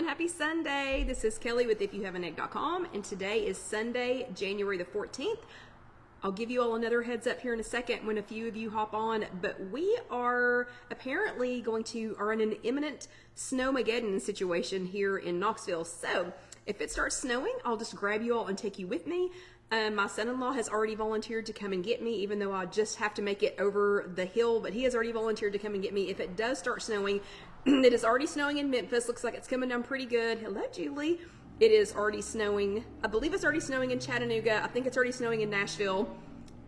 everyone. Happy Sunday. This is Kelly with IfYouHaveAnEgg.com, and today is Sunday, January the 14th. I'll give you all another heads up here in a second when a few of you hop on, but we are apparently are in an imminent snowmageddon situation here in Knoxville. So if it starts snowing, I'll just grab you all and take you with me. My son-in-law has already volunteered to come and get me, even though I just have to make it over the hill, but he has already volunteered to come and get me if it does start snowing. It is already snowing in Memphis. Looks like it's coming down pretty good. Hello, Julie. It is already snowing. I believe it's already snowing in Chattanooga. I think it's already snowing in Nashville.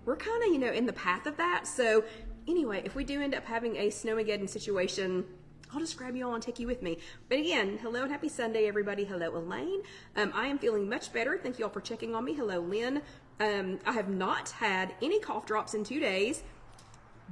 We're kind of, in the path of that. So anyway, if we do end up having a snowmageddon situation, I'll just grab you all and take you with me. But again, hello and happy Sunday, everybody. Hello, Elaine. I am feeling much better. Thank you all for checking on me. Hello, Lynn. I have not had any cough drops in 2 days,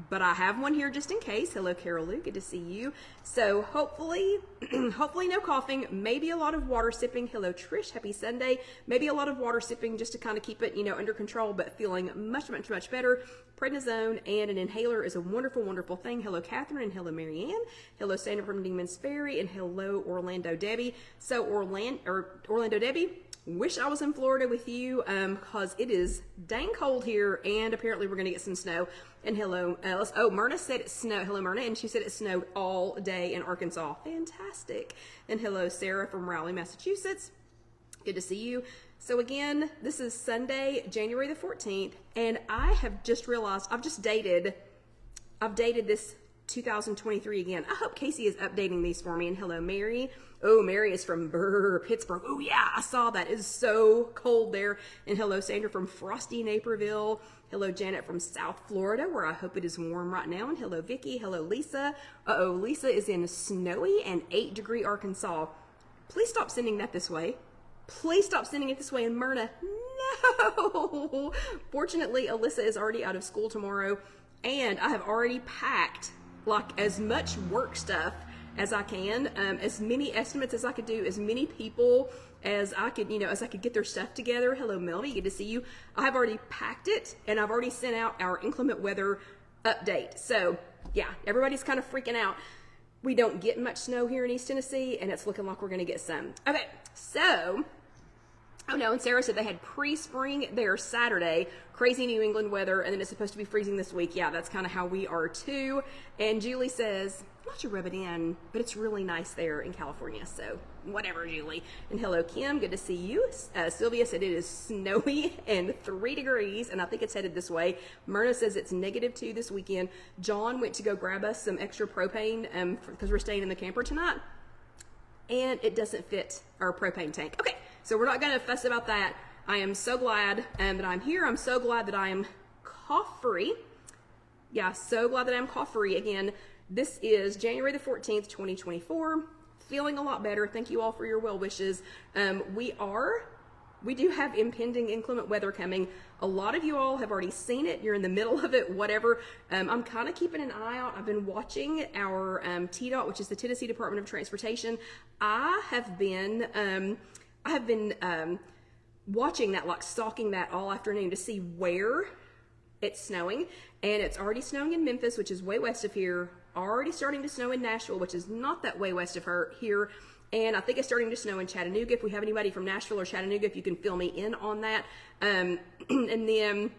but I have one here just in case. Hello, Carol Lou. Good to see you. So hopefully, hopefully no coughing, maybe a lot of water sipping. Hello, Trish. Happy Sunday. Maybe a lot of water sipping just to kind of keep it, under control, but feeling much, much, much better. Prednisone and an inhaler is a wonderful, wonderful thing. Hello, Catherine, and hello, Marianne. Hello, Sandra from Demons Ferry, and hello, Orlando Debbie. So Orlando Debbie, wish I was in Florida with you because it is dang cold here, and apparently we're going to get some snow. And hello, Alice. Oh, Myrna said it snowed. Hello, Myrna. And she said it snowed all day in Arkansas. Fantastic. And hello, Sarah from Raleigh, Massachusetts. Good to see you. So again, this is Sunday, January the 14th, and I have just realized I've dated this 2023 again. I hope Casey is updating these for me. And hello, Mary. Oh, Mary is from Pittsburgh. Oh yeah, I saw that. It is so cold there. And hello, Sandra from frosty Naperville. Hello, Janet from South Florida, where I hope it is warm right now. And hello, Vicky. Hello, Lisa. Uh-oh, Lisa is in snowy and 8-degree Arkansas. Please stop sending that this way. Please stop sending it this way. And Myrna, no. Fortunately, Alyssa is already out of school tomorrow, and I have already packed like as much work stuff as I can, as many estimates as I could do, as many people as I could, as I could get their stuff together. Hello, Melody, good to see you. I have already packed it, and I've already sent out our inclement weather update. So yeah, everybody's kind of freaking out. We don't get much snow here in East Tennessee, and it's looking like we're gonna get some. Okay, so, oh no, and Sarah said they had pre-spring there Saturday, crazy New England weather, and then it's supposed to be freezing this week. Yeah, that's kind of how we are too. And Julie says, not to rub it in, but it's really nice there in California, so whatever, Julie. And hello, Kim, good to see you. Sylvia said it is snowy and 3 degrees, and I think it's headed this way. Myrna says it's -2 this weekend. John went to go grab us some extra propane because we're staying in the camper tonight, and it doesn't fit our propane tank. Okay, so we're not going to fuss about that. I am so glad that I'm here. I'm so glad that I am cough-free. Yeah, so glad that I'm cough-free again. This is January the 14th, 2024. Feeling a lot better. Thank you all for your well wishes. We do have impending inclement weather coming. A lot of you all have already seen it. You're in the middle of it, whatever. I'm kind of keeping an eye out. I've been watching our TDOT, which is the Tennessee Department of Transportation. I have been watching that, like stalking that all afternoon to see where it's snowing. And it's already snowing in Memphis, which is way west of here. Already starting to snow in Nashville, which is not that way west of here. And I think it's starting to snow in Chattanooga. If we have anybody from Nashville or Chattanooga, if you can fill me in on that. And then,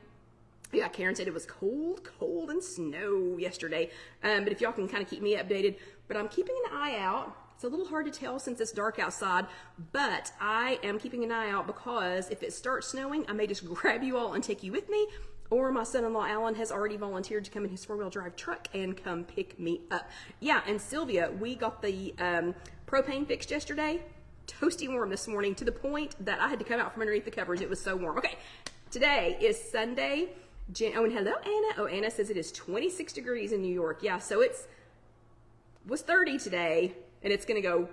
yeah, Karen said it was cold and snow yesterday. But if y'all can kind of keep me updated. But I'm keeping an eye out. It's a little hard to tell since it's dark outside, but I am keeping an eye out because if it starts snowing, I may just grab you all and take you with me. Or my son-in-law, Alan, has already volunteered to come in his 4-wheel drive truck and come pick me up. Yeah, and Sylvia, we got the propane fixed yesterday. Toasty warm this morning to the point that I had to come out from underneath the covers. It was so warm. Okay, today is Sunday. Oh, and hello, Anna. Oh, Anna says it is 26 degrees in New York. Yeah, so was 30 today, and it's going to go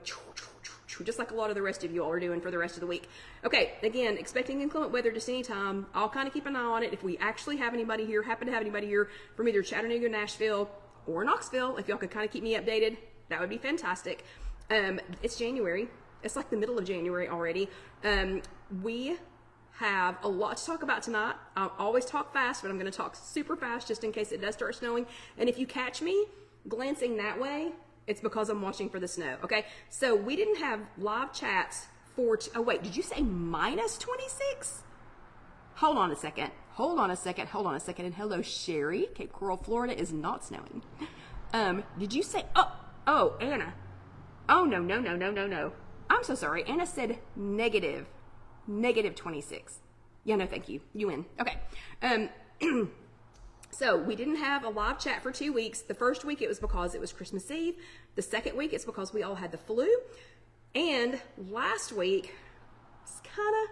just like a lot of the rest of you all are doing for the rest of the week. Okay, again, expecting inclement weather just any time. I'll kind of keep an eye on it. If we actually have anybody here, happen to have anybody here from either Chattanooga, Nashville, or Knoxville, if y'all could kind of keep me updated, that would be fantastic. It's January. It's like the middle of January already. We have a lot to talk about tonight. I'll always talk fast, but I'm going to talk super fast just in case it does start snowing. And if you catch me glancing that way, It's because I'm watching for the snow. Okay, so we didn't have live chats for, oh wait, did you say minus 26? Hold on a second. And hello, Sherry. Cape Coral, Florida is not snowing. Did you say, oh, Anna. Oh, no. I'm so sorry. Anna said negative 26. Yeah, no, thank you. You win. Okay. So we didn't have a live chat for 2 weeks. The first week it was because it was Christmas Eve. The second week it's because we all had the flu. And last week, it's kind of,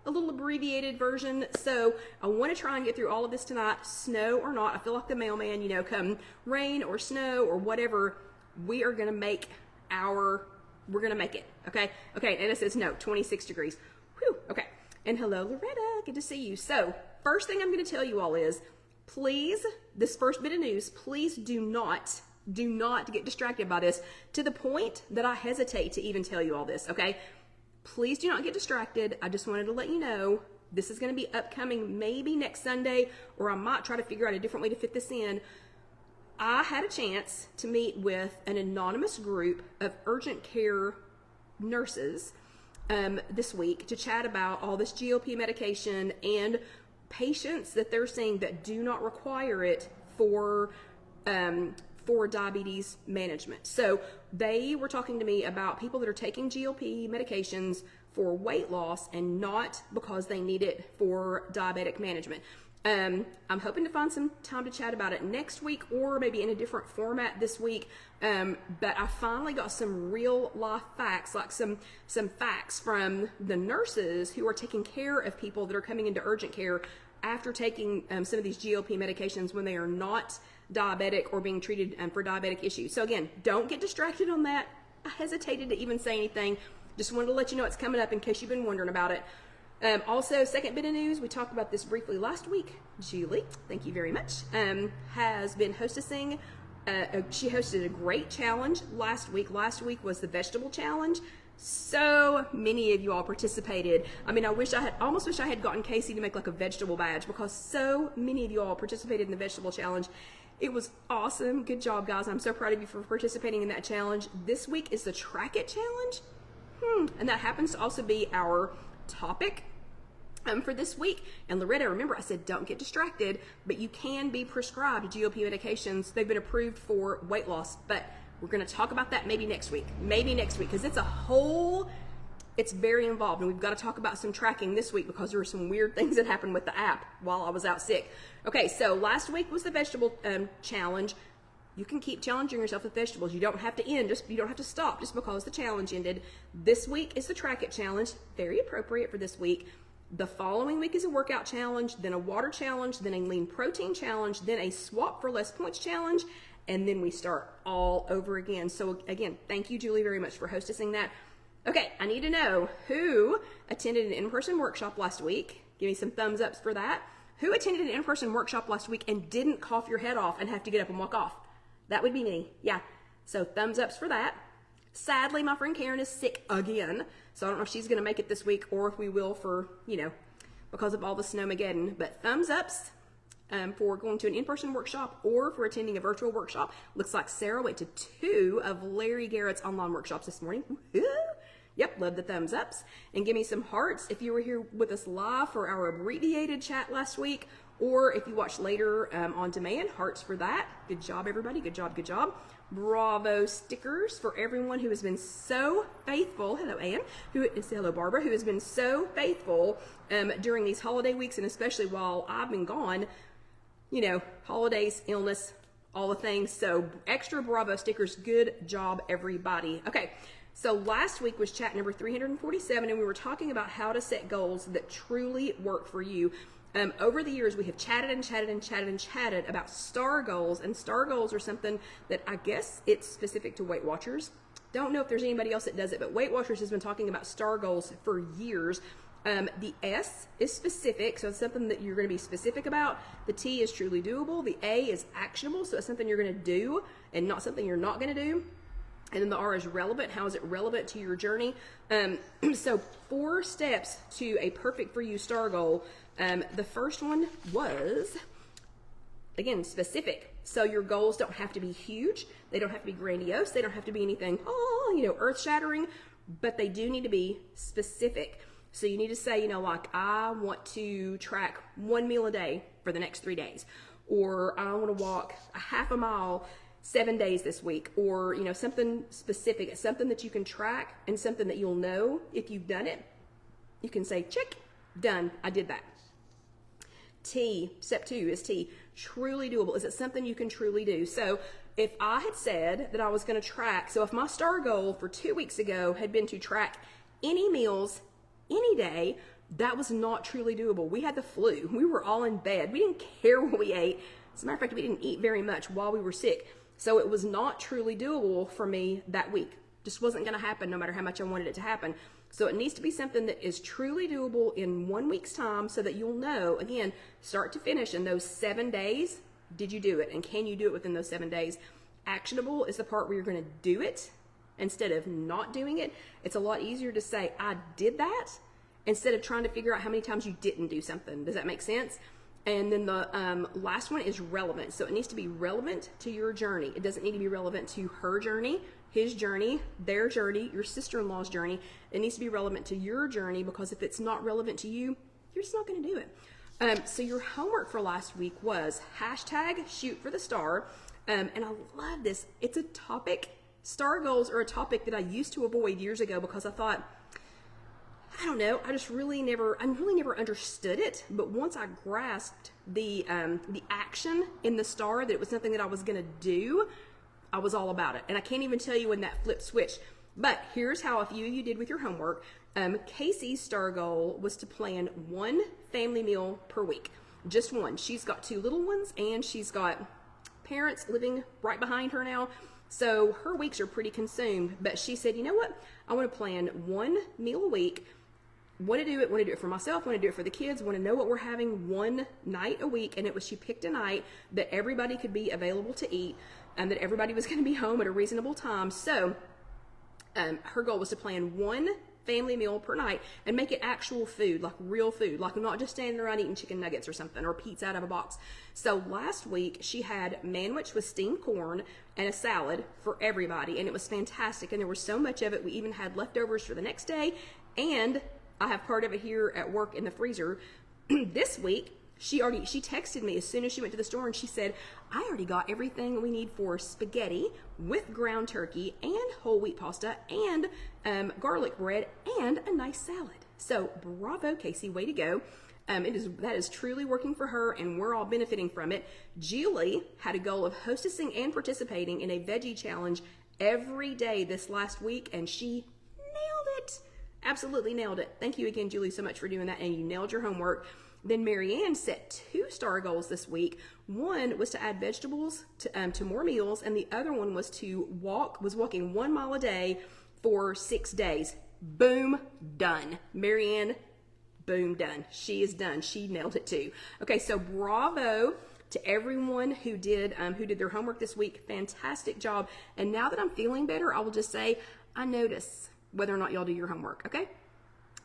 a little abbreviated version. So I want to try and get through all of this tonight, snow or not. I feel like the mailman, come rain or snow or whatever, we are going to make we're going to make it. Okay. Okay. And it says no, 26 degrees. Whew. Okay. And hello, Loretta. Good to see you. So first thing I'm going to tell you all is, please, this first bit of news, please do not get distracted by this to the point that I hesitate to even tell you all this. Okay. Please do not get distracted. I just wanted to let you know this is going to be upcoming maybe next Sunday, or I might try to figure out a different way to fit this in. I had a chance to meet with an anonymous group of urgent care nurses this week to chat about all this GLP medication and patients that they're seeing that do not require it for diabetes management. So they were talking to me about people that are taking GLP medications for weight loss and not because they need it for diabetic management. I'm hoping to find some time to chat about it next week, or maybe in a different format this week. But I finally got some real life facts, like some facts from the nurses who are taking care of people that are coming into urgent care after taking some of these GLP medications when they are not diabetic or being treated for diabetic issues. So again, don't get distracted on that. I hesitated to even say anything. Just wanted to let you know it's coming up in case you've been wondering about it. Also, second bit of news, we talked about this briefly last week. Julie, thank you very much, has been hostessing. She hosted a great challenge last week. Last week was the vegetable challenge. So many of you all participated. I mean, almost wish I had gotten Casey to make like a vegetable badge, because so many of you all participated in the vegetable challenge. It was awesome. Good job, guys. I'm so proud of you for participating in that challenge. This week is the Track It challenge. And that happens to also be our topic for this week. And Loretta, remember I said don't get distracted, but you can be prescribed GLP medications. They've been approved for weight loss, but we're going to talk about that maybe next week, because it's very involved, and we've got to talk about some tracking this week because there were some weird things that happened with the app while I was out sick. Okay, so last week was the vegetable challenge. You can keep challenging yourself with vegetables. You don't have to you don't have to stop just because the challenge ended. This week is the Track It challenge, very appropriate for this week. The following week is a workout challenge, then a water challenge, then a lean protein challenge, then a swap for less points challenge, and then we start all over again. So again, thank you, Julie, very much for hostessing that. Okay, I need to know who attended an in-person workshop last week. Give me some thumbs ups for that. Who attended an in-person workshop last week and didn't cough your head off and have to get up and walk off? That would be me. Yeah. So thumbs ups for that. Sadly, my friend Karen is sick again. So I don't know if she's going to make it this week or if we will for, because of all the snowmageddon. But thumbs ups for going to an in-person workshop or for attending a virtual workshop. Looks like Sarah went to 2 of Larry Garrett's online workshops this morning. Woo-hoo. Yep, love the thumbs ups. And give me some hearts if you were here with us live for our abbreviated chat last week, or if you watch later on demand, hearts for that. Good job, everybody. Good job, good job. Bravo stickers for everyone who has been so faithful. Hello, Ann. Hello, Barbara, who has been so faithful during these holiday weeks, and especially while I've been gone. Holidays, illness, all the things. So extra Bravo stickers. Good job, everybody. Okay. So last week was chat number 347, and we were talking about how to set goals that truly work for you. Over the years, we have chatted about STAR goals, and STAR goals are something that I guess it's specific to Weight Watchers. Don't know if there's anybody else that does it, but Weight Watchers has been talking about STAR goals for years. The S is specific, so it's something that you're going to be specific about. The T is truly doable. The A is actionable, so it's something you're going to do and not something you're not going to do. And then the R is relevant. How is it relevant to your journey? So 4 steps to a perfect for you STAR goal. The first one was again, specific. So your goals don't have to be huge. They don't have to be grandiose. They don't have to be anything, earth-shattering, but they do need to be specific. So you need to say, like, I want to track 1 meal a day for the next 3 days, or I want to walk a half a mile 7 days this week, or, something specific, something that you can track and something that you'll know if you've done it. You can say, check, done, I did that. T, step 2 is T, truly doable. Is it something you can truly do? So if I had said that I was going to track, so if my STAR goal for 2 weeks ago had been to track any meals any day, that was not truly doable. We had the flu. We were all in bed. We didn't care what we ate. As a matter of fact, we didn't eat very much while we were sick. So it was not truly doable for me that week. Just wasn't going to happen no matter how much I wanted it to happen. So it needs to be something that is truly doable in 1 week's time so that you'll know, again, start to finish in those 7 days, did you do it? And can you do it within those 7 days? Actionable is the part where you're going to do it instead of not doing it. It's a lot easier to say, I did that, instead of trying to figure out how many times you didn't do something. Does that make sense? And then the last one is relevant. So it needs to be relevant to your journey. It doesn't need to be relevant to her journey, his journey, their journey, your sister-in-law's journey. It needs to be relevant to your journey, because if it's not relevant to you, you're just not going to do it. So your homework for last week was hashtag shoot for the star. And I love this. It's a topic. STAR goals are a topic that I used to avoid years ago because I thought, I don't know, I really never understood it. But once I grasped the action in the STAR, that it was something that I was going to do, I was all about it. And I can't even tell you when that flip switched. But here's how a few of you did with your homework. Casey's STAR goal was to plan 1 family meal per week. Just one. She's got 2 little ones, and she's got parents living right behind her now. So her weeks are pretty consumed. But she said, you know what? I want to plan 1 meal a week. Want to do it for myself, want to do it for the kids, want to know what we're having 1 night a week. And it was, she picked a night that everybody could be available to eat, and that everybody was going to be home at a reasonable time. So her goal was to plan 1 family meal per night and make it actual food, like real food, like not just standing around eating chicken nuggets or something, or pizza out of a box. So last week she had manwich with steamed corn and a salad for everybody, and it was fantastic. And there was so much of it, we even had leftovers for the next day, and I have part of it here at work in the freezer. This week, she texted me as soon as she went to the store, and she said, I already got everything we need for spaghetti with ground turkey and whole wheat pasta and garlic bread and a nice salad. So bravo, Casey, way to go. That is truly working for her, and we're all benefiting from it. Julie had a goal of hostessing and participating in a veggie challenge every day this last week, and she nailed it. Absolutely nailed it. Thank you again, Julie, so much for doing that, and you nailed your homework. Then Marianne set 2 STAR goals this week. One was to add vegetables to more meals, and the other one was walking 1 mile a day for 6 days. Boom, done. Marianne, boom, done. She is done. She nailed it too. Okay, so bravo to everyone who did their homework this week. Fantastic job. And now that I'm feeling better, I will just say I notice whether or not y'all do your homework, okay?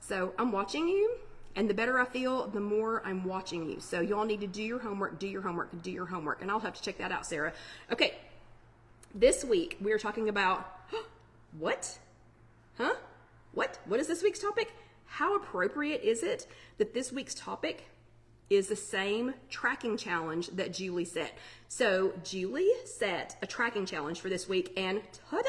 So I'm watching you, and the better I feel, the more I'm watching you. So y'all need to do your homework, do your homework, do your homework. And I'll have to check that out, Sarah. Okay, this week we are talking about, what? Huh? What? What is this week's topic? How appropriate is it that this week's topic is the same tracking challenge that Julie set? So Julie set a tracking challenge for this week, and ta-da!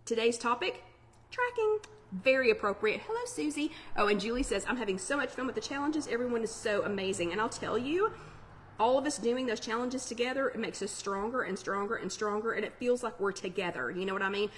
Today's topic, tracking. Very appropriate. Hello, Susie. Oh, and Julie says, I'm having so much fun with the challenges. Everyone is so amazing. And I'll tell you, all of us doing those challenges together, it makes us stronger and stronger and stronger, and it feels like we're together. You know what I mean?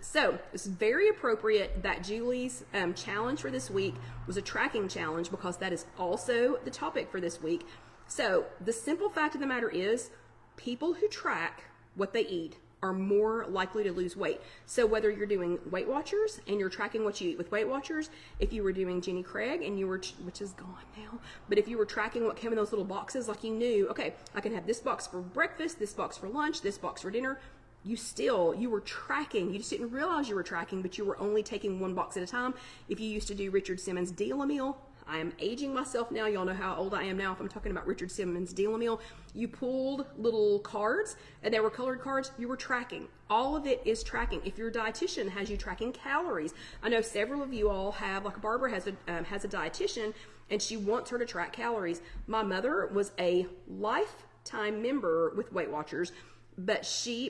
So it's very appropriate that Julie's challenge for this week was a tracking challenge, because that is also the topic for this week. So the simple fact of the matter is, people who track what they eat are more likely to lose weight. So whether you're doing Weight Watchers and you're tracking what you eat with Weight Watchers, if you were doing Jenny Craig and you were, which is gone now, but if you were tracking what came in those little boxes, like you knew, okay, I can have this box for breakfast, this box for lunch, this box for dinner, you were tracking. You just didn't realize you were tracking, but you were only taking 1 box at a time. If you used to do Richard Simmons' Deal a Meal, I am aging myself now. Y'all know how old I am now if I'm talking about Richard Simmons' Deal a Meal. You pulled little cards, and they were colored cards. You were tracking. All of it is tracking. If your dietitian has you tracking calories, I know several of you all have, like Barbara has a dietitian, and she wants her to track calories. My mother was a lifetime member with Weight Watchers, but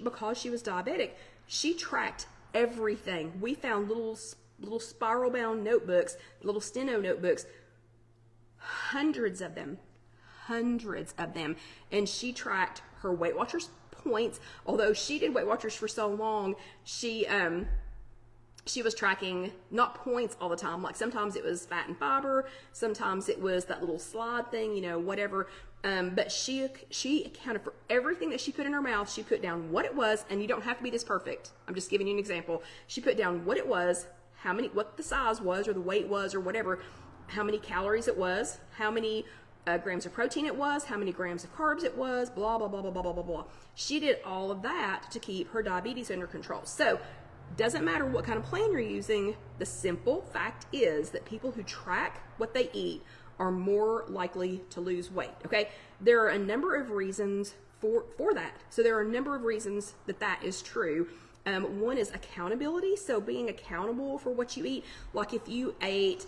because she was diabetic, she tracked everything. We found little spiral bound notebooks, little steno notebooks, hundreds of them, and she tracked her Weight Watchers points. Although she did Weight Watchers for so long, she was tracking not points all the time. Like sometimes it was fat and fiber, sometimes it was that little slide thing, whatever. But she accounted for everything that she put in her mouth. She put down what it was, and you don't have to be this perfect. I'm just giving you an example. She put down what it was, what the size was, or the weight was, or whatever, how many calories it was, how many grams of protein it was, how many grams of carbs it was, blah, blah, blah, blah, blah, blah, blah, blah. She did all of that to keep her diabetes under control. So, doesn't matter what kind of plan you're using, the simple fact is that people who track what they eat are more likely to lose weight, okay? There are a number of reasons for that. So there are a number of reasons that is true. One is accountability, so being accountable for what you eat. Like if you ate,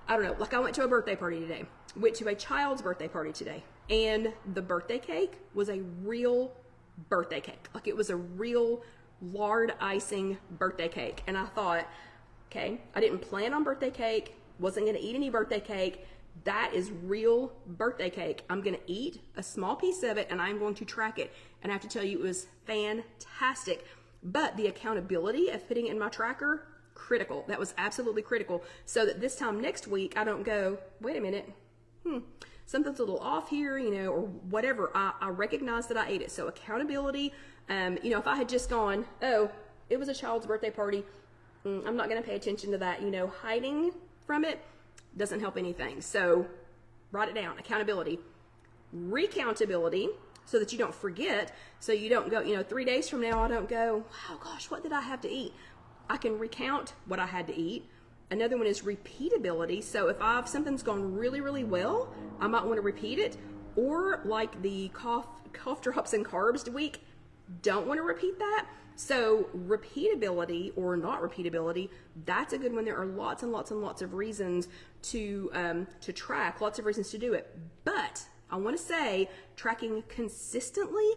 I don't know, like I went to a birthday party today, went to a child's birthday party today, and the birthday cake was a real birthday cake. Like it was a real lard icing birthday cake. And I thought, okay, I didn't plan on birthday cake, wasn't gonna eat any birthday cake. That is real birthday cake. I'm gonna eat a small piece of it and I'm going to track it. And I have to tell you, it was fantastic. But the accountability of putting it in my tracker, critical. That was absolutely critical. So that this time next week, I don't go, wait a minute, something's a little off here, or whatever. I recognize that I ate it. So accountability, if I had just gone, oh, it was a child's birthday party, I'm not going to pay attention to that, hiding from it doesn't help anything. So write it down. Accountability. Recountability, so that you don't forget, so you don't go, 3 days from now, I don't go, wow, gosh, what did I have to eat? I can recount what I had to eat. Another one is repeatability. So if something's gone really, really well, I might want to repeat it. Or like the cough drops and carbs week, don't want to repeat that. So repeatability or not repeatability, that's a good one. There are lots and lots and lots of reasons to track, lots of reasons to do it. But I want to say tracking consistently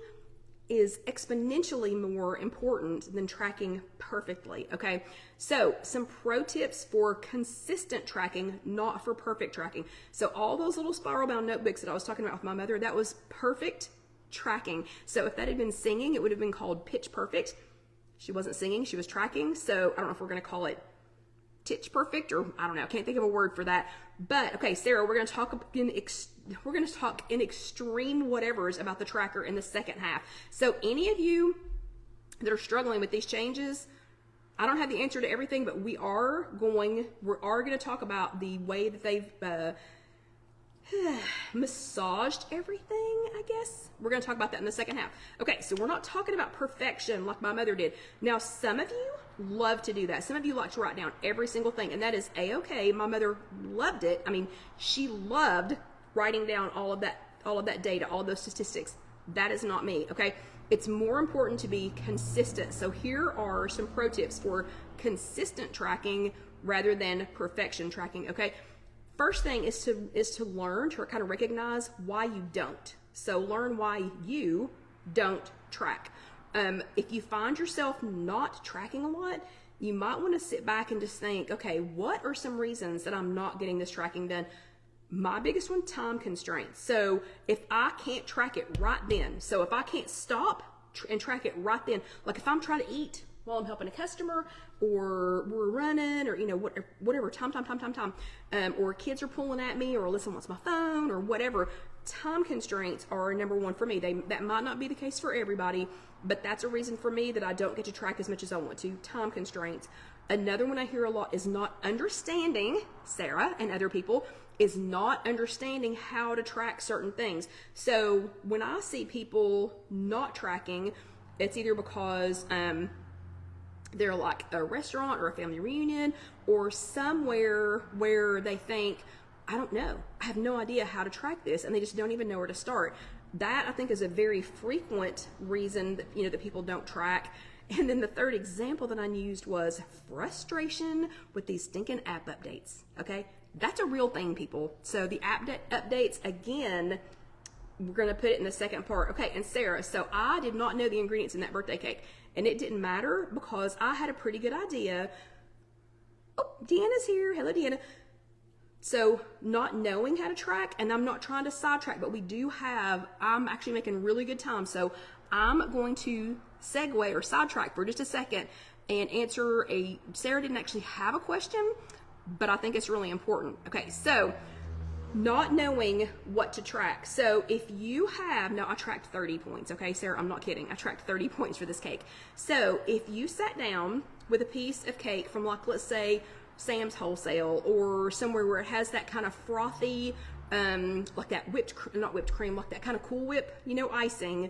is exponentially more important than tracking perfectly, okay? So some pro tips for consistent tracking, not for perfect tracking. So all those little spiral bound notebooks that I was talking about with my mother, that was perfect tracking. So if that had been singing, it would have been called pitch perfect. She wasn't singing, she was tracking. So I don't know if we're gonna call it titch perfect, or I don't know, I can't think of a word for that. But okay, Sarah, we're gonna talk in extreme whatevers about the tracker in the second half. So any of you that are struggling with these changes, I don't have the answer to everything, but we are going to talk about the way that they've massaged everything, I guess. We're going to talk about that in the second half. Okay, so we're not talking about perfection like my mother did. Now, some of you love to do that. Some of you like to write down every single thing, and that is a-okay. My mother loved it. I mean, she loved writing down all of that data, all those statistics. That is not me, okay? It's more important to be consistent. So here are some pro tips for consistent tracking rather than perfection tracking, okay? First thing is to learn to kind of recognize why you don't. So learn why you don't track. If you find yourself not tracking a lot, you might want to sit back and just think, okay, what are some reasons that I'm not getting this tracking done? My biggest one, time constraints. So if I can't track it right then, so if I can't stop and track it right then, like if I'm trying to eat while I'm helping a customer, or we're running, or whatever, time, or kids are pulling at me, or Alyssa wants my phone, or whatever, time constraints are number one for me. That might not be the case for everybody, but that's a reason for me that I don't get to track as much as I want to. Time constraints. Another one I hear a lot is not understanding, Sarah and other people, is not understanding how to track certain things. So when I see people not tracking, it's either because they're like a restaurant or a family reunion or somewhere where they think, I don't know. I have no idea how to track this, and they just don't even know where to start. That, I think, is a very frequent reason that, that people don't track. And then the third example that I used was frustration with these stinking app updates, okay? That's a real thing, people. So the app updates, again, we're going to put it in the second part. Okay, and Sarah, so I did not know the ingredients in that birthday cake, and it didn't matter because I had a pretty good idea. Oh, Deanna's here. Hello, Deanna. So not knowing how to track, and I'm not trying to sidetrack, but I'm actually making really good time. So I'm going to segue or sidetrack for just a second and answer Sarah didn't actually have a question, but I think it's really important. Okay, so not knowing what to track. So if you I tracked 30 points. Okay, Sarah, I'm not kidding. I tracked 30 points for this cake. So if you sat down with a piece of cake from, like, let's say Sam's Wholesale or somewhere where it has that kind of frothy, like that not whipped cream, like that kind of Cool Whip, icing,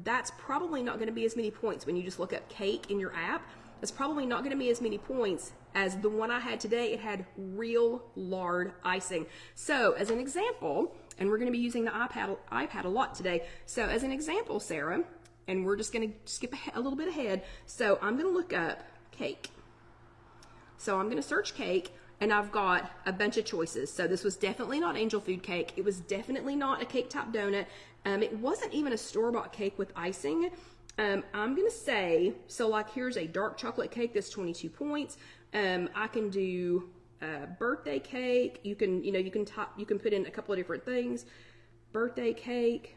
that's probably not going to be as many points when you just look up cake in your app. It's probably not going to be as many points as the one I had today. It had real lard icing. So as an example, and we're going to be using the iPad a lot today. So as an example, Sarah, and we're just going to skip a little bit ahead. So I'm going to look up cake. So I'm going to search cake, and I've got a bunch of choices. So this was definitely not angel food cake. It was definitely not a cake top donut. It wasn't even a store-bought cake with icing. I'm going to say, so like here's a dark chocolate cake that's 22 points. I can do birthday cake. You can put in a couple of different things. Birthday cake.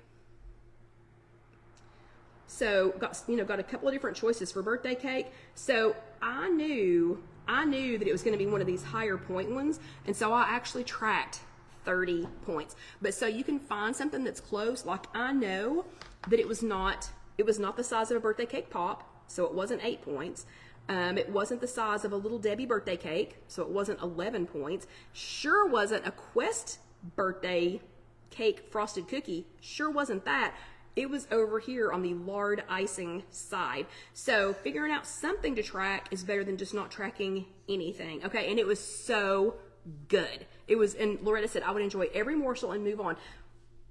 So got a couple of different choices for birthday cake. So I knew that it was going to be one of these higher point ones, and so I actually tracked 30 points. But so you can find something that's close. Like I know that it was not the size of a birthday cake pop, so it wasn't 8 points. It wasn't the size of a Little Debbie birthday cake, so it wasn't 11 points. Sure wasn't a Quest birthday cake frosted cookie. Sure wasn't that. It was over here on the lard icing side. So figuring out something to track is better than just not tracking anything. Okay, and it was so good. And Loretta said I would enjoy every morsel and move on.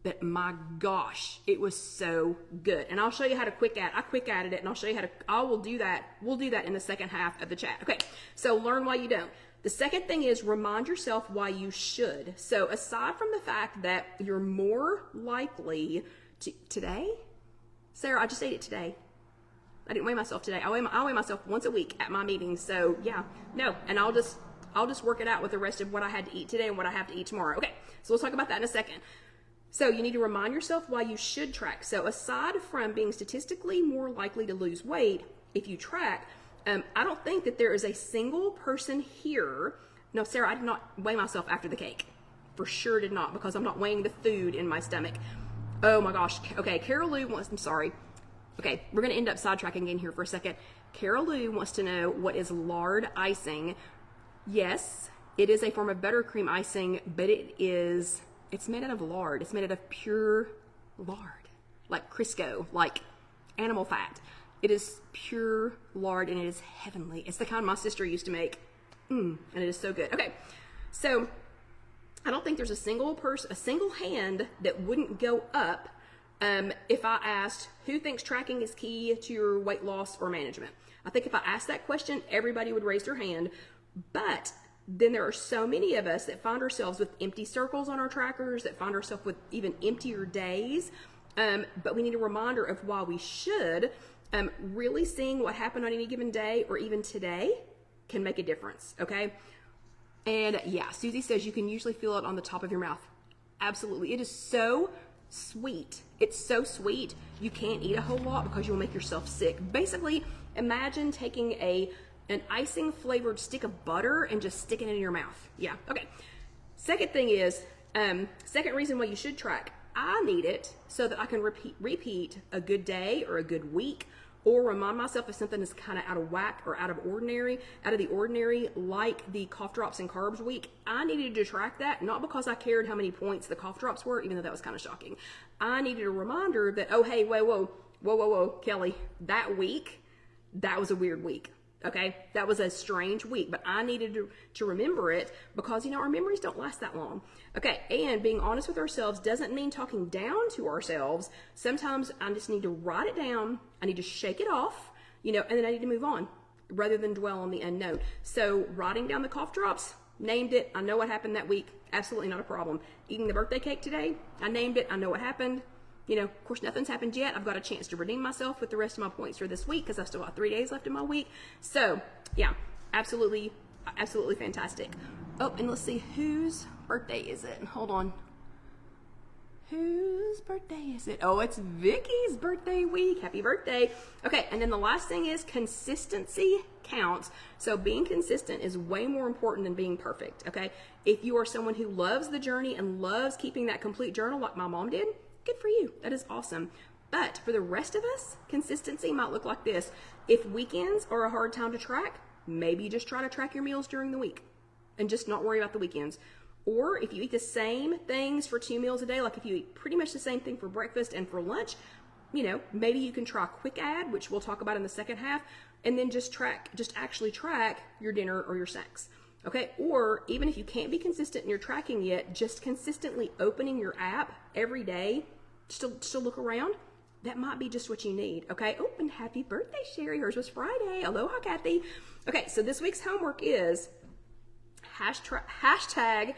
But my gosh, it was so good. And I'll show you how to I quick added it, and I'll show you we'll do that in the second half of the chat. Okay, so learn why you don't. The second thing is remind yourself why you should. So aside from the fact that you're more likely today? Sarah, I just ate it today. I didn't weigh myself today. I weigh myself once a week at my meetings. So yeah, no, and I'll just work it out with the rest of what I had to eat today and what I have to eat tomorrow. Okay, so let's talk about that in a second. So you need to remind yourself why you should track. So aside from being statistically more likely to lose weight if you track, I don't think that there is a single person here. No, Sarah, I did not weigh myself after the cake. For sure did not, because I'm not weighing the food in my stomach. Oh my gosh. Okay, Carol Lou I'm sorry. Okay, we're going to end up sidetracking in here for a second. Carol Lou wants to know, what is lard icing? Yes, it is a form of buttercream icing, but it's made out of lard. It's made out of pure lard, like Crisco, like animal fat. It is pure lard, and it is heavenly. It's the kind my sister used to make, and it is so good. Okay, so I don't think there's a single hand that wouldn't go up if I asked who thinks tracking is key to your weight loss or management. I think if I asked that question, everybody would raise their hand. But then there are so many of us that find ourselves with empty circles on our trackers, that find ourselves with even emptier days. But we need a reminder of why we should. Really seeing what happened on any given day or even today can make a difference, okay? And yeah, Susie says you can usually feel it on the top of your mouth. Absolutely. It is so sweet. It's so sweet. You can't eat a whole lot because you'll make yourself sick. Basically, imagine taking an icing flavored stick of butter and just sticking it in your mouth. Yeah. Okay. Second thing is, second reason why you should track. I need it so that I can repeat a good day or a good week, or remind myself if something is kind of out of whack or out of the ordinary, like the cough drops and carbs week. I needed to track that, not because I cared how many points the cough drops were, even though that was kind of shocking. I needed a reminder that, oh, hey, whoa, Kelly, that week, that was a weird week. Okay, that was a strange week, but I needed to remember it because, our memories don't last that long. Okay, and being honest with ourselves doesn't mean talking down to ourselves. Sometimes I just need to write it down. I need to shake it off, and then I need to move on rather than dwell on the unknown. So writing down the cough drops, named it. I know what happened that week. Absolutely not a problem. Eating the birthday cake today, I named it. I know what happened. Of course, nothing's happened yet. I've got a chance to redeem myself with the rest of my points for this week because I've still got 3 days left in my week. So, yeah, absolutely, absolutely fantastic. Oh, and let's see, whose birthday is it? Hold on. Whose birthday is it? Oh, it's Vicky's birthday week. Happy birthday. Okay, and then the last thing is consistency counts. So being consistent is way more important than being perfect, okay? If you are someone who loves the journey and loves keeping that complete journal like my mom did, good for you. That is awesome. But for the rest of us, consistency might look like this. If weekends are a hard time to track, maybe just try to track your meals during the week and just not worry about the weekends. Or if you eat the same things for 2 meals a day, like if you eat pretty much the same thing for breakfast and for lunch, maybe you can try Quick Add, which we'll talk about in the second half, and then just actually track your dinner or your snacks. Okay, or even if you can't be consistent in your tracking yet, just consistently opening your app every day just to look around, that might be just what you need, okay? Oh, and happy birthday, Sherry. Hers was Friday. Aloha, Kathy. Okay, so this week's homework is hashtag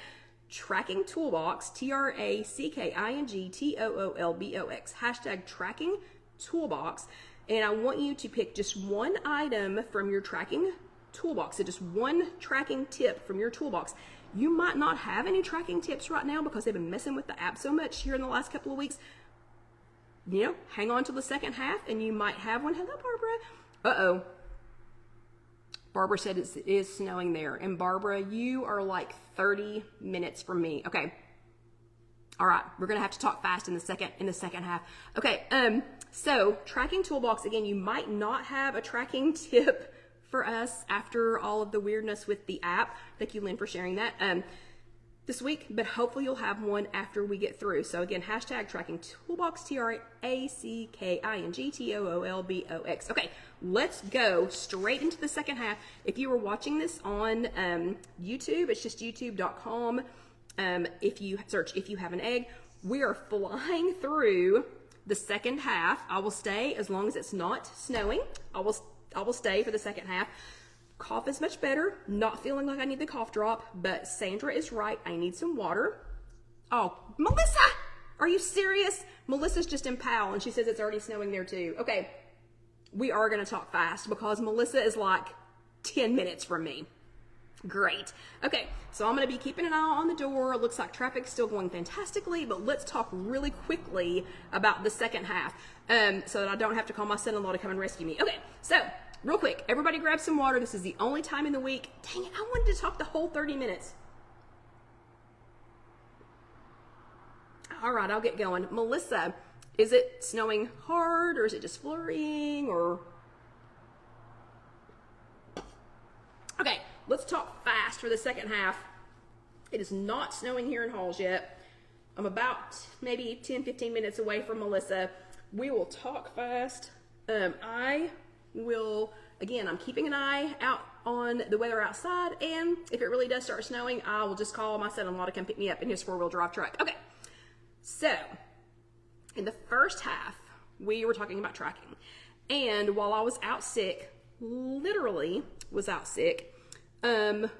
tracking toolbox, TRACKING TOOLBOX, hashtag tracking toolbox. And I want you to pick just one item from your tracking toolbox. So just one tracking tip from your toolbox. You might not have any tracking tips right now because they've been messing with the app so much here in the last couple of weeks. Hang on to the second half and you might have one. Hello, Barbara. Uh-oh. Barbara said it is snowing there. And Barbara, you are like 30 minutes from me. Okay. All right. We're going to have to talk fast in the second half. Okay. So tracking toolbox, again, you might not have a tracking tip for us after all of the weirdness with the app. Thank you, Lynn, for sharing that this week, but hopefully you'll have one after we get through. So again, hashtag tracking toolbox, TRACKING TOOLBOX. Okay, let's go straight into the second half. If you were watching this on YouTube, it's just youtube.com. If you search If You Have an Egg, we are flying through the second half. I will stay as long as it's not snowing. I will stay for the second half. Cough is much better. Not feeling like I need the cough drop, but Sandra is right. I need some water. Oh, Melissa, are you serious? Melissa's just in Powell and she says it's already snowing there too. Okay, we are going to talk fast because Melissa is like 10 minutes from me. Great. Okay, so I'm going to be keeping an eye on the door. It looks like traffic's still going fantastically, but let's talk really quickly about the second half so that I don't have to call my son-in-law to come and rescue me. Okay, so real quick, everybody grab some water. This is the only time in the week. Dang it, I wanted to talk the whole 30 minutes. All right, I'll get going. Melissa, is it snowing hard or is it just flurrying or? Okay, let's talk fast for the second half. It is not snowing here in Halls yet. I'm about maybe 10, 15 minutes away from Melissa. We will talk fast. I will, again, I'm keeping an eye out on the weather outside, and if it really does start snowing, I will just call my son-in-law to come pick me up in his 4-wheel drive truck. Okay, so in the first half, we were talking about tracking, and while I was out sick, literally was out sick, and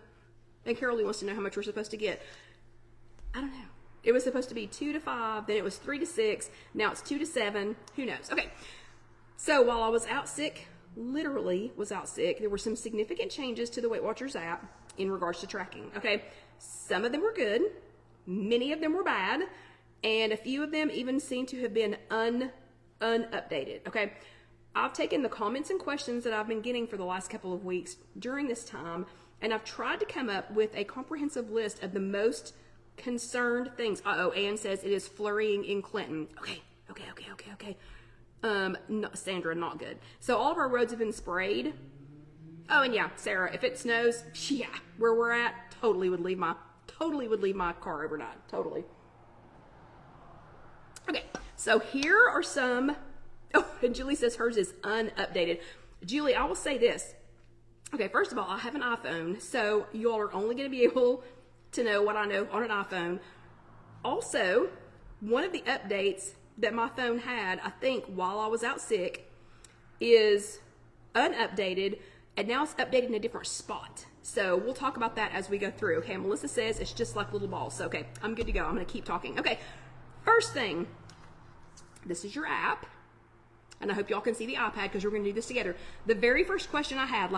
Carol Lee wants to know how much we're supposed to get. I don't know. It was supposed to be 2 to 5, then it was 3 to 6, now it's 2 to 7, who knows? Okay, so while I was out sick, literally was out sick, there were some significant changes to the Weight Watchers app in regards to tracking, okay? Some of them were good, many of them were bad, and a few of them even seem to have been unupdated, okay? I've taken the comments and questions that I've been getting for the last couple of weeks during this time, and I've tried to come up with a comprehensive list of the most concerned things. Uh-oh, Ann says it is flurrying in Clinton. Okay. No, Sandra, not good. So all of our roads have been sprayed. Oh, and yeah, Sarah, if it snows, yeah, where we're at, totally would leave my car overnight. Totally. Okay, so here are some. Oh, and Julie says hers is unupdated. Julie, I will say this. Okay, first of all, I have an iPhone, so you all are only going to be able to know what I know on an iPhone. Also, one of the updates that my phone had, I think, while I was out sick, is unupdated, and now it's updated in a different spot. So we'll talk about that as we go through. Okay, Melissa says it's just like little balls. So, okay, I'm good to go. I'm going to keep talking. Okay, first thing, this is your app. And I hope y'all can see the iPad because we're going to do this together. The very first question I had,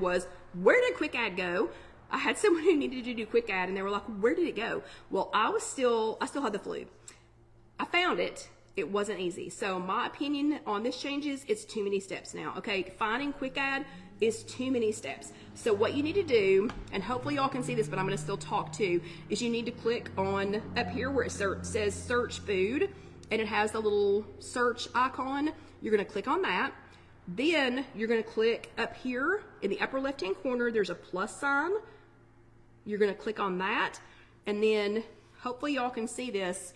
was, where did Quick Add go? I had someone who needed to do Quick Add, and they were like, where did it go? Well, I still had the flu. I found it. It wasn't easy. So my opinion on this changes, it's too many steps now. Okay, finding Quick Add is too many steps. So what you need to do, and hopefully y'all can see this, but I'm going to still talk too, is you need to click on up here where it says search food, and it has the little search icon. You're going to click on that. Then you're going to click up here in the upper left hand corner, there's a plus sign. You're going to click on that, and then hopefully y'all can see this.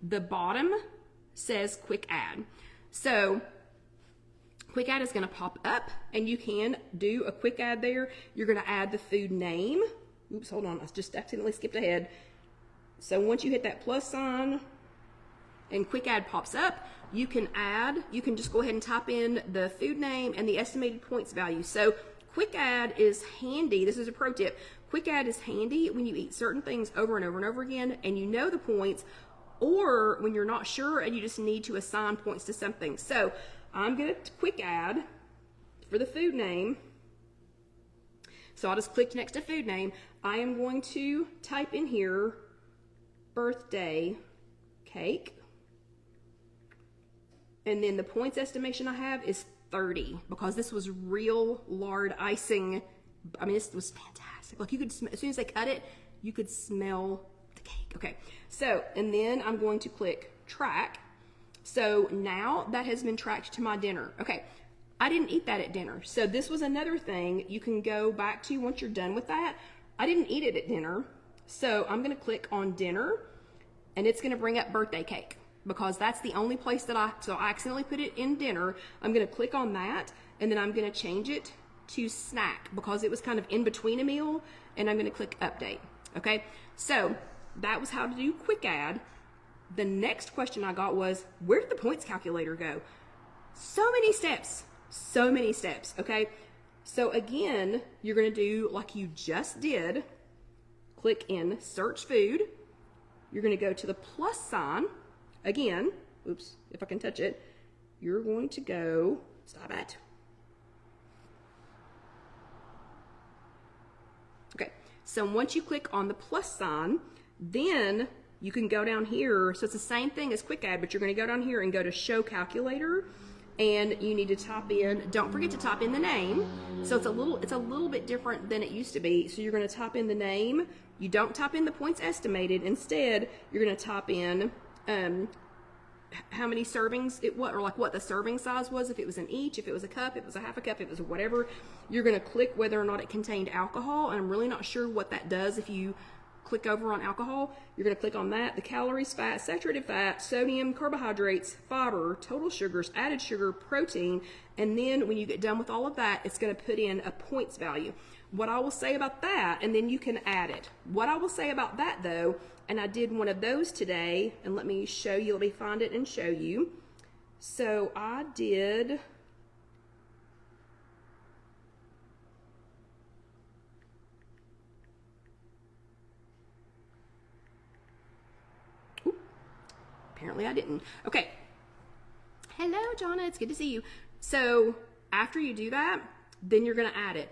The bottom says Quick Add. So Quick Add is going to pop up, and you can do a Quick Add there. You're going to add the food name. Oops, hold on, I just accidentally skipped ahead. So once you hit that plus sign and Quick Add pops up, you can just go ahead and type in the food name and the estimated points value. So Quick Add is handy. This is a pro tip. Quick Add is handy when you eat certain things over and over and over again and you know the points, or when you're not sure and you just need to assign points to something. So I'm going to Quick Add for the food name. So I'll just click next to food name. I am going to type in here birthday cake. And then the points estimation I have is 30 because this was real lard icing. I mean, this was fantastic. Like you could smell, as soon as they cut it, you could smell the cake. Okay, so, and then I'm going to click track. So now that has been tracked to my dinner. Okay, I didn't eat that at dinner. So this was another thing you can go back to once you're done with that. I didn't eat it at dinner. So I'm gonna click on dinner and it's gonna bring up birthday cake because that's the only place that so I accidentally put it in dinner. I'm gonna click on that and then I'm gonna change it to snack because it was kind of in between a meal, and I'm gonna click update. Okay, so that was how to do Quick Add. The next question I got was, where did the points calculator go? So many steps, okay? So again, you're gonna do like you just did, click in search food. You're gonna go to the plus sign. Again, oops, if I can touch it, you're going to go, stop it. Okay, so once you click on the plus sign, then you can go down here. So it's the same thing as Quick Add, but you're gonna go down here and go to show calculator, and you need to type in, don't forget to type in the name. So it's a little bit different than it used to be. So you're gonna type in the name. You don't type in the points estimated. Instead, you're gonna type in how many servings it was, or like what the serving size was, if it was an each, if it was a cup, if it was a half a cup, if it was whatever. You're gonna click whether or not it contained alcohol, and I'm really not sure what that does if you click over on alcohol. You're gonna click on that, the calories, fat, saturated fat, sodium, carbohydrates, fiber, total sugars, added sugar, protein, and then when you get done with all of that, it's gonna put in a points value. What I will say about that, and then you can add it. What I will say about that though, and I did one of those today, and let me show you, let me find it and show you. So I did, apparently I didn't. Okay. Hello, Jonna. It's good to see you. So after you do that, then you're going to add it.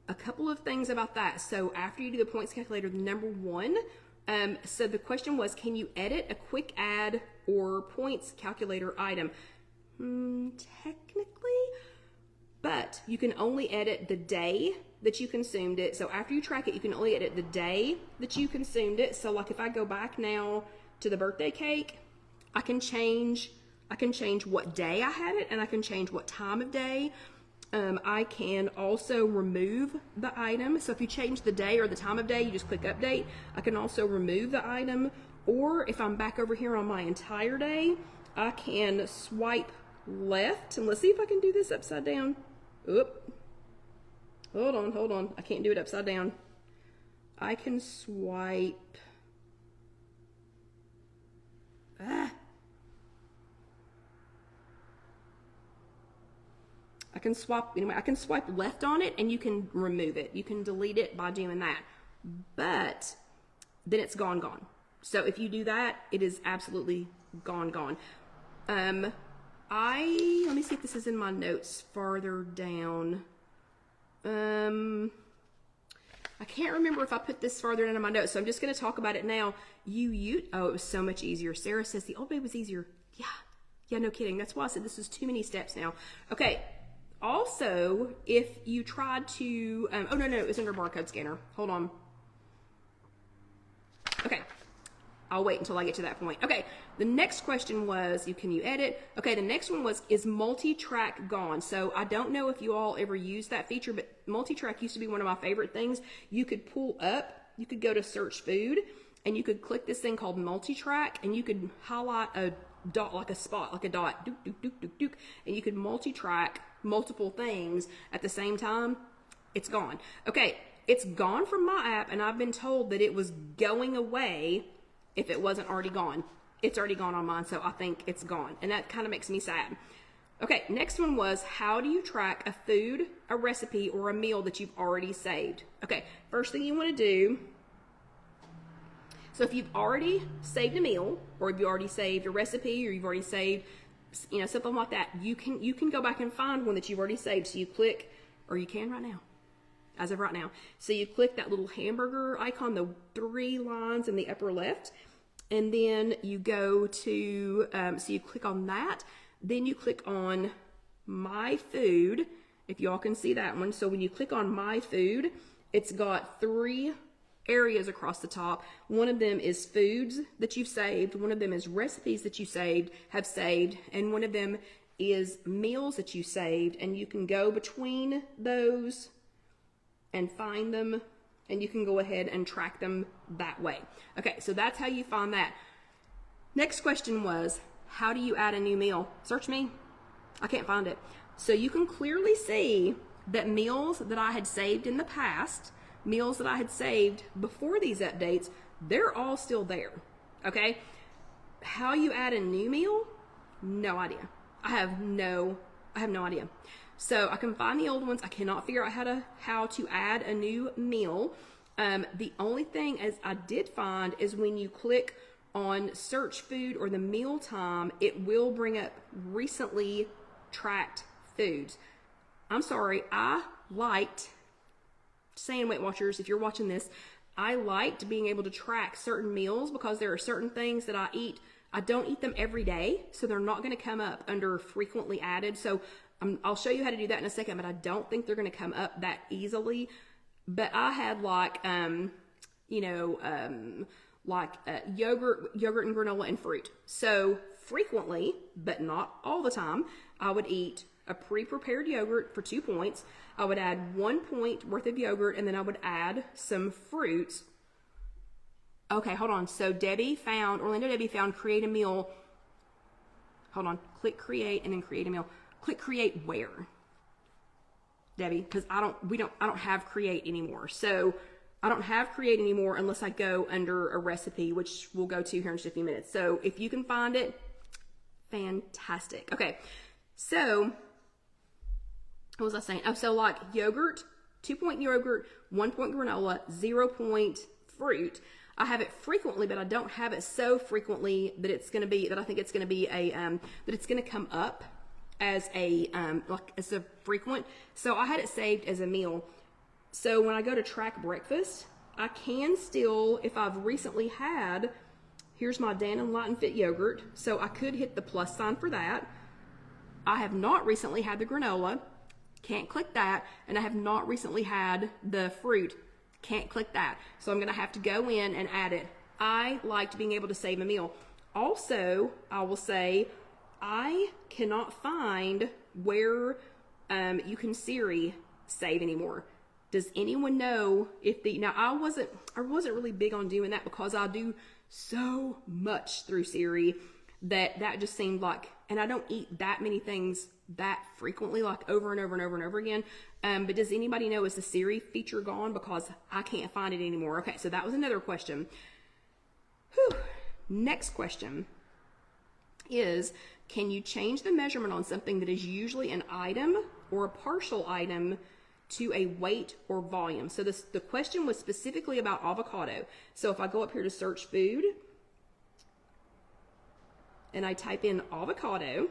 A couple of things about that. So after you do the points calculator, number one, so the question was, can you edit a Quick Add or points calculator item? Technically, but you can only edit the day that you consumed it. So after you track it, you can only edit the day that you consumed it. So like if I go back now to the birthday cake, I can change what day I had it, and I can change what time of day. I can also remove the item. So if you change the day or the time of day, you just click update. I can also remove the item, or if I'm back over here on my entire day, I can swipe left, and let's see if I can do this upside down. Oop. Hold on. I can't do it upside down. I can swipe. I can swipe left on it and you can remove it. You can delete it by doing that. But then it's gone. So if you do that, it is absolutely gone. Let me see if this is in my notes farther down. I can't remember if I put this farther down in my notes, so I'm just going to talk about it now. Oh, it was so much easier. Sarah says the old way was easier. Yeah, no kidding. That's why I said this is too many steps now. Okay. Also, if you tried to, oh no, it was under barcode scanner. Hold on. Okay. I'll wait until I get to that point. Okay, the next question was, can you edit? Okay, the next one was, is multi-track gone? So I don't know if you all ever used that feature, but multi-track used to be one of my favorite things. You could pull up, you could go to search food, and you could click this thing called multi-track, and you could highlight a dot, like a spot, like a dot, and you could multi-track multiple things at the same time. It's gone. Okay, it's gone from my app, and I've been told that it was going away if it wasn't already gone. It's already gone on mine, so I think it's gone. And that kind of makes me sad. Okay, next one was, how do you track a food, a recipe, or a meal that you've already saved? Okay, first thing you want to do, so if you've already saved a meal, or if you already saved a recipe, or you've already saved, something like that, you can go back and find one that you've already saved. So you click, or you can right now, as of right now. So you click that little hamburger icon, the 3 lines in the upper left, and then you go to, so you click on that, then you click on My Food, if y'all can see that one. So when you click on My Food, it's got 3 areas across the top. One of them is foods that you've saved, one of them is recipes that you have saved, and one of them is meals that you saved, and you can go between those and find them, and you can go ahead and track them that way. Okay, so that's how you find that. Next question was, how do you add a new meal? Search me. I can't find it. So you can clearly see that meals that I had saved in the past, meals that I had saved before these updates, they're all still there. Okay? How you add a new meal? No idea. I have no idea. So I can find the old ones. I cannot figure out how to add a new meal. The only thing as I did find is when you click on search food or the meal time, it will bring up recently tracked foods. I'm sorry, I liked, saying Weight Watchers, if you're watching this, I liked being able to track certain meals because there are certain things that I eat. I don't eat them every day, so they're not going to come up under frequently added. So I'll show you how to do that in a second, but I don't think they're going to come up that easily. But I had like, yogurt and granola and fruit. So frequently, but not all the time, I would eat a pre-prepared yogurt for 2 points. I would add 1 point worth of yogurt, and then I would add some fruits. Okay, hold on. So Orlando Debbie found create a meal. Hold on. Click create and then create a meal. Click create where? Debbie, because I don't have create anymore. So I don't have create anymore unless I go under a recipe, which we'll go to here in just a few minutes. So if you can find it, fantastic. Okay, so what was I saying? Oh, so like yogurt, 2 point yogurt, 1 point granola, 0 point fruit. I have it frequently, but I don't have it so frequently that it's going to be, that I think it's going to be that it's going to come up as a frequent. So I had it saved as a meal. So when I go to track breakfast, I can still, if I've recently had, here's my Dan & Light and Fit yogurt. So I could hit the plus sign for that. I have not recently had the granola. Can't click that. And I have not recently had the fruit. Can't click that. So I'm going to have to go in and add it. I liked being able to save a meal. Also, I will say, I cannot find where you can Siri save anymore. Does anyone know if now I wasn't really big on doing that because I do so much through Siri. that just seemed like, and I don't eat that many things that frequently, like over and over and over and over again. But does anybody know, is the Siri feature gone? Because I can't find it anymore. Okay, so that was another question. Whew. Next question is, can you change the measurement on something that is usually an item or a partial item to a weight or volume? So the question was specifically about avocado. So if I go up here to search food and I type in avocado,